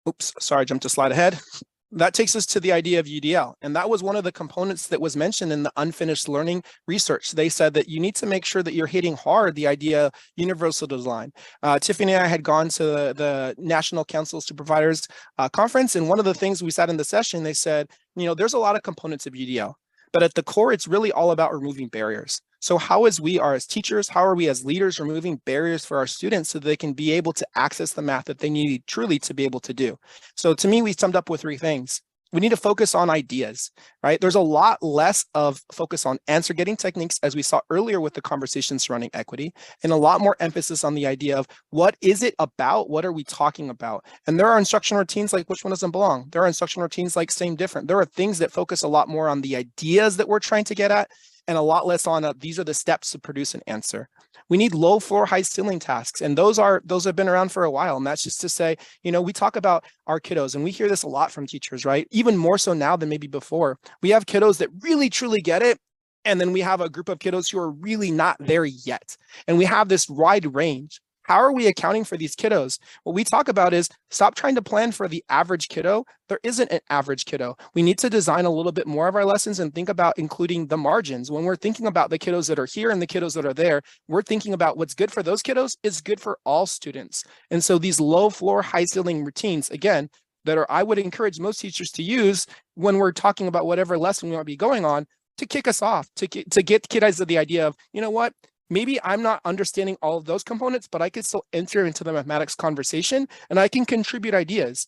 Oops, sorry, I jumped a slide ahead. That takes us to the idea of UDL. And that was one of the components that was mentioned in the unfinished learning research. They said that you need to make sure that you're hitting hard the idea of universal design. Tiffany and I had gone to the National Councils to Providers conference. And one of the things we said in the session, they said, there's a lot of components of UDL, but at the core, it's really all about removing barriers. So how as teachers, how are we as leaders removing barriers for our students so they can be able to access the math that they need truly to be able to do? So to me, we summed up with 3 things. We need to focus on ideas, right? There's a lot less of focus on answer getting techniques, as we saw earlier with the conversation surrounding equity, and a lot more emphasis on the idea of what is it about? What are we talking about? And there are instruction routines like which one doesn't belong. There are instruction routines like same, different. There are things that focus a lot more on the ideas that we're trying to get at, and a lot less on these are the steps to produce an answer. We need low floor, high ceiling tasks. And those have been around for a while. And that's just to say, we talk about our kiddos, and we hear this a lot from teachers, right? Even more so now than maybe before. We have kiddos that really, truly get it. And then we have a group of kiddos who are really not there yet. And we have this wide range. How are we accounting for these kiddos? What we talk about is stop trying to plan for the average kiddo. There isn't an average kiddo. We need to design a little bit more of our lessons and think about including the margins. When we're thinking about the kiddos that are here and the kiddos that are there, we're thinking about what's good for those kiddos is good for all students. And so these low floor, high ceiling routines, again, that are, I would encourage most teachers to use when we're talking about whatever lesson we might be going on to kick us off, to get kiddos to the idea of, you know what, maybe I'm not understanding all of those components, but I could still enter into the mathematics conversation and I can contribute ideas.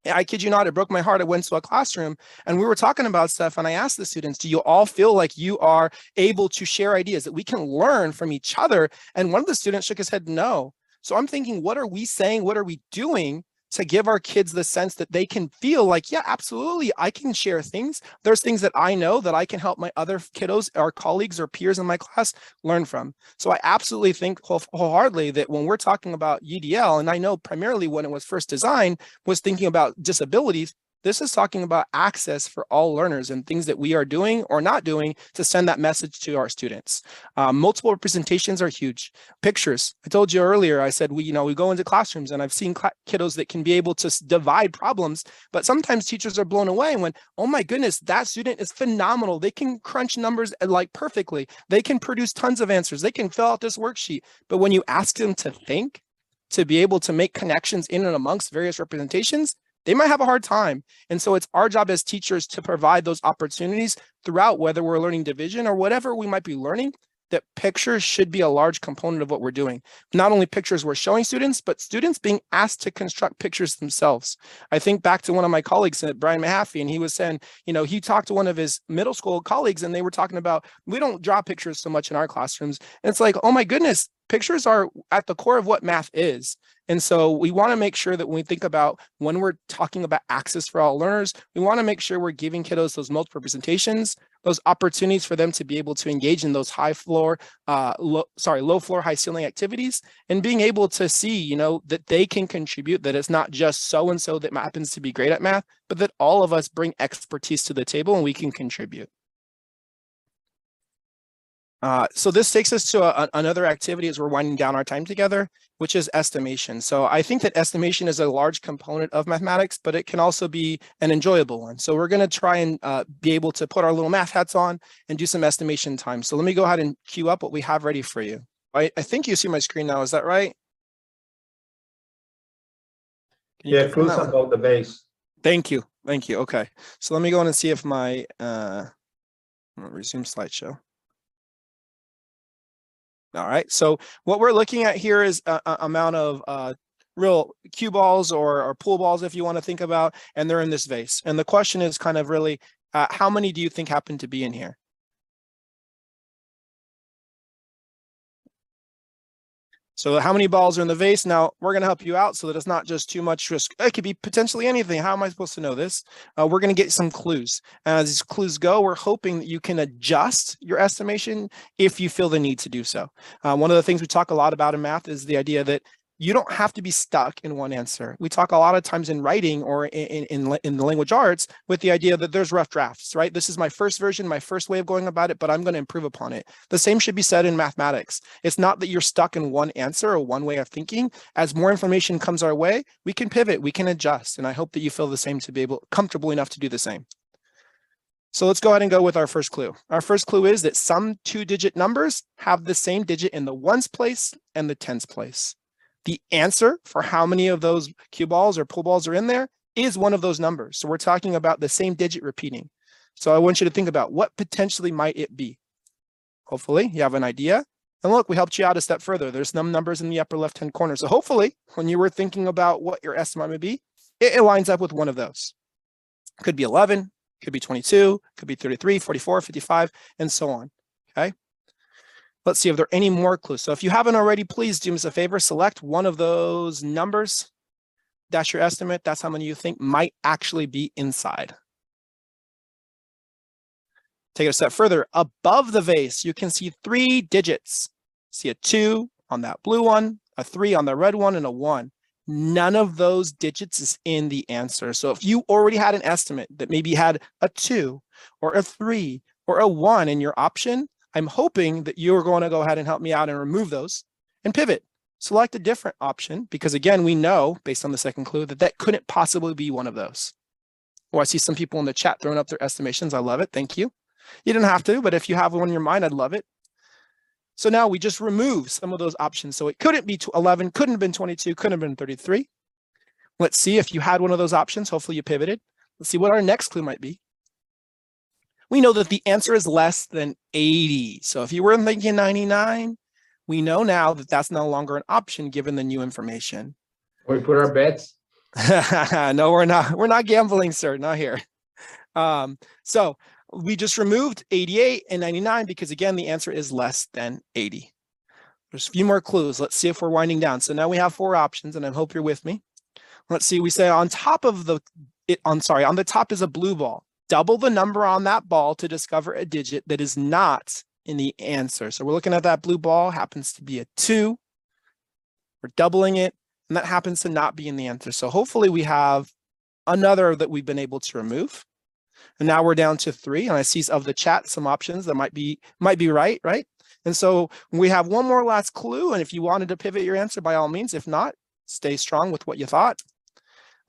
I kid you not, it broke my heart. I went to a classroom and we were talking about stuff and I asked the students, do you all feel like you are able to share ideas, that we can learn from each other? And one of the students shook his head, no. So I'm thinking, what are we saying? What are we doing to give our kids the sense that they can feel like, yeah, absolutely, I can share things. There's things that I know that I can help my other kiddos, our colleagues or peers in my class learn from. So I absolutely think wholeheartedly that when we're talking about UDL, and I know primarily when it was first designed was thinking about disabilities, this is talking about access for all learners and things that we are doing or not doing to send that message to our students. Multiple representations are huge. Pictures. I told you earlier, I said, we go into classrooms and I've seen kiddos that can be able to divide problems, but sometimes teachers are blown away when, oh my goodness, that student is phenomenal. They can crunch numbers like perfectly. They can produce tons of answers. They can fill out this worksheet. But when you ask them to think, to be able to make connections in and amongst various representations, they might have a hard time. And so it's our job as teachers to provide those opportunities throughout, whether we're learning division or whatever we might be learning, that pictures should be a large component of what we're doing. Not only pictures we're showing students, but students being asked to construct pictures themselves. I think back to one of my colleagues, Brian Mahaffey, and he was saying, he talked to one of his middle school colleagues and they were talking about, we don't draw pictures so much in our classrooms. And it's like, oh my goodness, pictures are at the core of what math is. And so we want to make sure that when we think about when we're talking about access for all learners, we want to make sure we're giving kiddos those multiple representations, those opportunities for them to be able to engage in those low floor, high ceiling activities, and being able to see, that they can contribute, that it's not just so-and-so that happens to be great at math, but that all of us bring expertise to the table and we can contribute. So this takes us to another activity as we're winding down our time together, which is estimation. So I think that estimation is a large component of mathematics, but it can also be an enjoyable one. So we're going to try and be able to put our little math hats on and do some estimation time. So let me go ahead and queue up what we have ready for you. I think you see my screen now. Is that right? Yeah, close about the base. Thank you. Thank you. Okay. So let me go in and see if my resume slideshow. All right, so what we're looking at here is a amount of real cue balls or pool balls, if you want to think about, and they're in this vase. And the question is kind of really, how many do you think happen to be in here? So how many balls are in the vase? Now, we're going to help you out so that it's not just too much risk. It could be potentially anything. How am I supposed to know this? We're going to get some clues. As these clues go, we're hoping that you can adjust your estimation if you feel the need to do so. One of the things we talk a lot about in math is the idea that you don't have to be stuck in one answer. We talk a lot of times in writing or in the language arts with the idea that there's rough drafts, right? This is my first version, my first way of going about it, but I'm going to improve upon it. The same should be said in mathematics. It's not that you're stuck in one answer or one way of thinking. As more information comes our way, we can pivot, we can adjust. And I hope that you feel the same to be comfortable enough to do the same. So let's go ahead and go with our first clue. Our first clue is that some 2-digit numbers have the same digit in the ones place and the tens place. The answer for how many of those cue balls or pool balls are in there is one of those numbers. So we're talking about the same digit repeating. So I want you to think about what potentially might it be. Hopefully you have an idea. And look, we helped you out a step further. There's some numbers in the upper left-hand corner. So hopefully when you were thinking about what your estimate would be, it lines up with one of those. Could be 11, could be 22, could be 33, 44, 55, and so on, okay? Let's see if there are any more clues. So if you haven't already, please do us a favor, select one of those numbers. That's your estimate. That's how many you think might actually be inside. Take it a step further. Above the vase, you can see 3 digits. See a 2 on that blue one, a 3 on the red one, and a 1. None of those digits is in the answer. So if you already had an estimate that maybe had a 2 or a 3 or a 1 in your option, I'm hoping that you're going to go ahead and help me out and remove those and pivot. select a different option, because again, we know based on the second clue that that couldn't possibly be one of those. Oh, I see some people in the chat throwing up their estimations. I love it. Thank you. You didn't have to, but if you have one in your mind, I'd love it. So now we just remove some of those options. So it couldn't be 11, couldn't have been 22, couldn't have been 33. Let's see if you had one of those options. Hopefully you pivoted. Let's see what our next clue might be. We know that the answer is less than 80. So if you were thinking 99, we know now that that's no longer an option given the new information. We put our bets. No, we're not. We're not gambling, sir. Not here. So we just removed 88 and 99 because, again, the answer is less than 80. There's a few more clues. Let's see if we're winding down. So now we have 4 options, and I hope you're with me. Let's see. We say on top of the, on the top is a blue ball. Double the number on that ball to discover a digit that is not in the answer. So we're looking at that blue ball, happens to be a 2. We're doubling it, and that happens to not be in the answer. So hopefully we have another that we've been able to remove. And now we're down to 3, and I see of the chat some options that might be right? And so we have one more last clue, and if you wanted to pivot your answer, by all means. If not, stay strong with what you thought.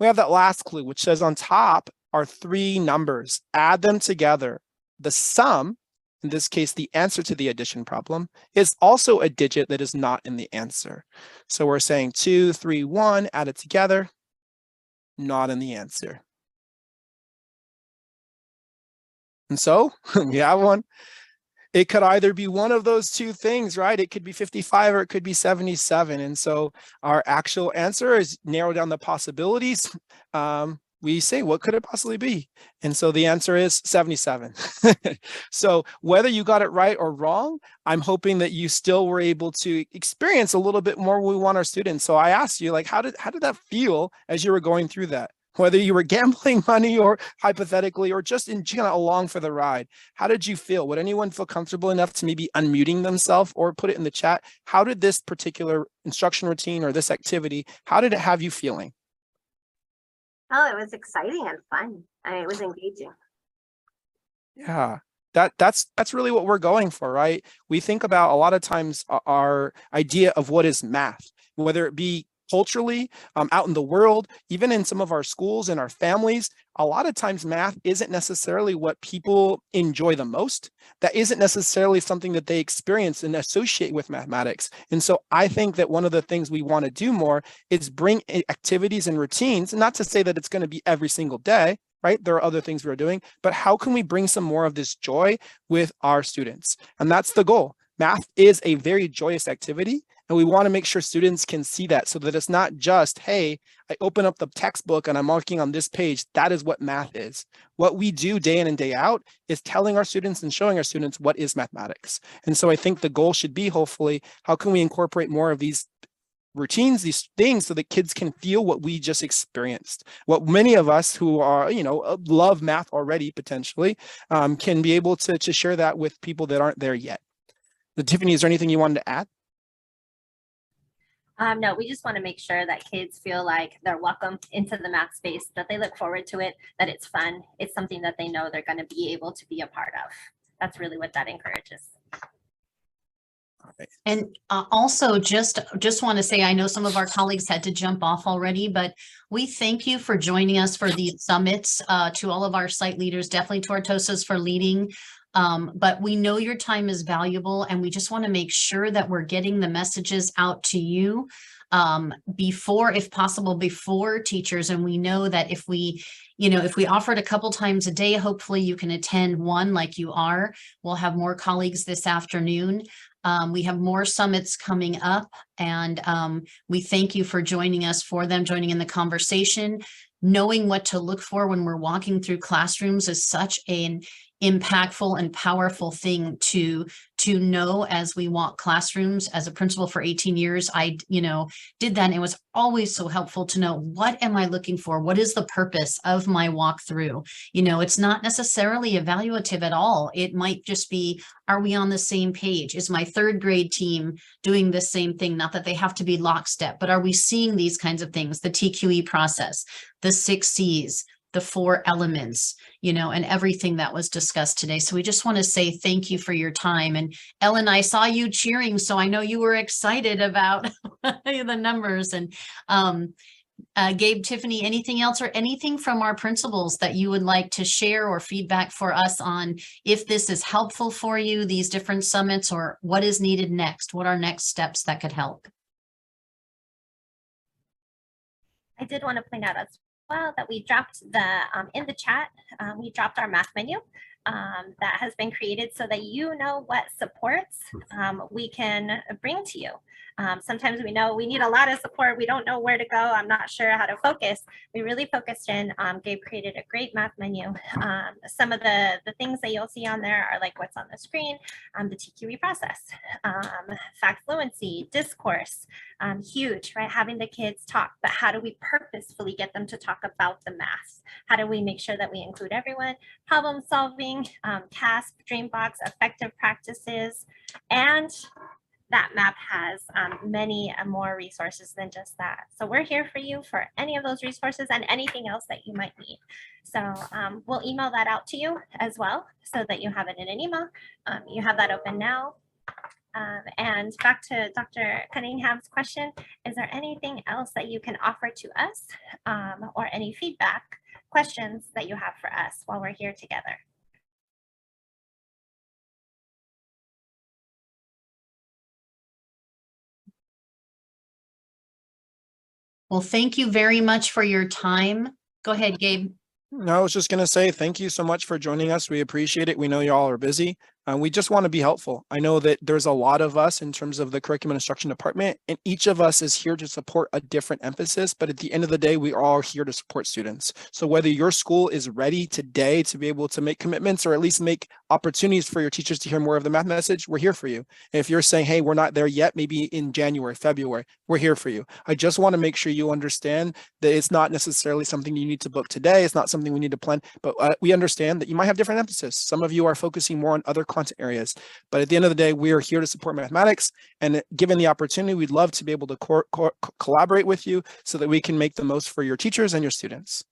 We have that last clue, which says on top are 3 numbers. Add them together. The sum, in this case, the answer to the addition problem, is also a digit that is not in the answer. So we're saying 2, 3, 1, add it together, not in the answer. And so we have one. It could either be one of those 2 things, right? It could be 55 or it could be 77. And so our actual answer is narrow down the possibilities. We say, what could it possibly be? And so the answer is 77. So whether you got it right or wrong, I'm hoping that you still were able to experience a little bit more what we want our students. So I asked you, like, how did that feel as you were going through that? Whether you were gambling money or hypothetically, or just in kind of along for the ride, how did you feel? Would anyone feel comfortable enough to maybe unmuting themselves or put it in the chat? How did this particular instruction routine or this activity, how did it have you feeling? Oh, it was exciting and fun. It was engaging. Yeah, that's really what we're going for, right? We think about a lot of times our idea of what is math, whether it be culturally, out in the world, even in some of our schools and our families. A lot of times math isn't necessarily what people enjoy the most. That isn't necessarily something that they experience and associate with mathematics. And so I think that one of the things we want to do more is bring activities and routines, not to say that it's going to be every single day, right? There are other things we're doing, but how can we bring some more of this joy with our students? And that's the goal. Math is a very joyous activity, and we want to make sure students can see that, so that it's not just, hey, I open up the textbook and I'm marking on this page. That is what math is. What we do day in and day out is telling our students and showing our students what is mathematics. And so I think the goal should be, hopefully, how can we incorporate more of these routines, these things, so that kids can feel what we just experienced, what many of us who are, love math already potentially, can be able to share that with people that aren't there yet. Tiffany, is there anything you wanted to add? No, we just want to make sure that kids feel like they're welcome into the math space, that they look forward to it, that it's fun. It's something that they know they're going to be able to be a part of. That's really what that encourages. And also just want to say, I know some of our colleagues had to jump off already, but we thank you for joining us for these summits, to all of our site leaders, definitely to our TOSAs for leading. But we know your time is valuable, and we just want to make sure that we're getting the messages out to you before, if possible, before teachers. And we know that if we offer it a couple times a day, hopefully you can attend one like you are. We'll have more colleagues this afternoon. We have more summits coming up, and we thank you for joining us for them, joining in the conversation. Knowing what to look for when we're walking through classrooms is such an impactful and powerful thing to know as we walk classrooms. As a principal for 18 years, I did that, and it was always so helpful to know, what am I looking for? What is the purpose of my walkthrough? It's not necessarily evaluative at all. It might just be, are we on the same page? Is my 3rd grade team doing the same thing? Not that they have to be lockstep, but are we seeing these kinds of things? The TQE process, the 6 C's, the 4 elements, and everything that was discussed today. So we just want to say thank you for your time. And Ellen, I saw you cheering, so I know you were excited about the numbers. And Gabe, Tiffany, anything else or anything from our principals that you would like to share or feedback for us on if this is helpful for you, these different summits, or what is needed next? What are next steps that could help? I did want to point out as well that we dropped the in the chat, we dropped our math menu that has been created so that you know what supports we can bring to you. Sometimes we know we need a lot of support. We don't know where to go. I'm not sure how to focus. We really focused in. Gabe created a great math menu. Some of the things that you'll see on there are like what's on the screen, the TQE process, fact fluency, discourse, huge, right? Having the kids talk, but how do we purposefully get them to talk about the math? How do we make sure that we include everyone? Problem solving, CASP, Dreambox, effective practices, and that map has many more resources than just that. So we're here for you for any of those resources and anything else that you might need. So we'll email that out to you as well so that you have it in an email. You have that open now. And back to Dr. Cunningham's question, is there anything else that you can offer to us or any feedback, questions that you have for us while we're here together? Well, thank you very much for your time. Go ahead, Gabe. No, I was just going to say thank you so much for joining us. We appreciate it. We know y'all are busy. We just want to be helpful. I know that there's a lot of us in terms of the curriculum instruction department, and each of us is here to support a different emphasis. But at the end of the day, we are all here to support students. So whether your school is ready today to be able to make commitments or at least make opportunities for your teachers to hear more of the math message, we're here for you. And if you're saying, hey, we're not there yet, maybe in January, February, we're here for you. I just want to make sure you understand that it's not necessarily something you need to book today. It's not something we need to plan, but we understand that you might have different emphasis. Some of you are focusing more on other content areas, but at the end of the day, we are here to support mathematics, and given the opportunity, we'd love to be able to collaborate with you so that we can make the most for your teachers and your students.